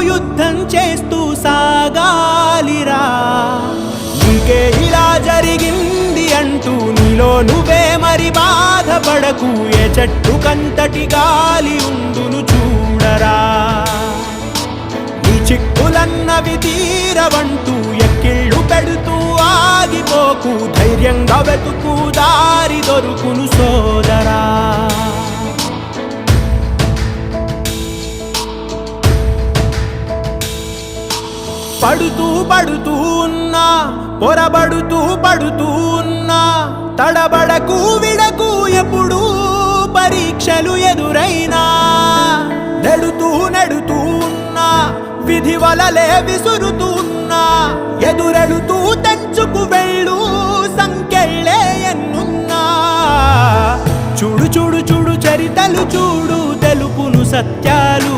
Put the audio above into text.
యుద్ధం చేస్తూ సాగాలిరా. నీకే ఇలా జరిగింది అంటూ నీలో నువ్వే మరి బాధపడకు. ఏ చెట్టు కంతటి గాలి ఉండును చూడరా. నీ చిక్కులన్నవి తీరవంటూ ఎక్కిళ్ళు పెడుతూ ఆగిపోకు. ధైర్యంగా వెతుకు దారి దొరుకును సోదరా. పడుతూ పడుతూ ఉన్నా, పొరబడుతూ పడుతూ ఉన్నా, తడబడకు విడకు ఎప్పుడు పరీక్షలు ఎదురైనా. నెడుతూ నెడుతూ ఉన్నా, విధి వలలే విసురుతూ ఉన్నా, ఎదురెడుతూ తెంచుకు వెళ్ళు సంకెళ్ళే ఎన్నున్నా. చూడు చూడు చూడు చరితలు చూడు తెలుపును సత్యాలు.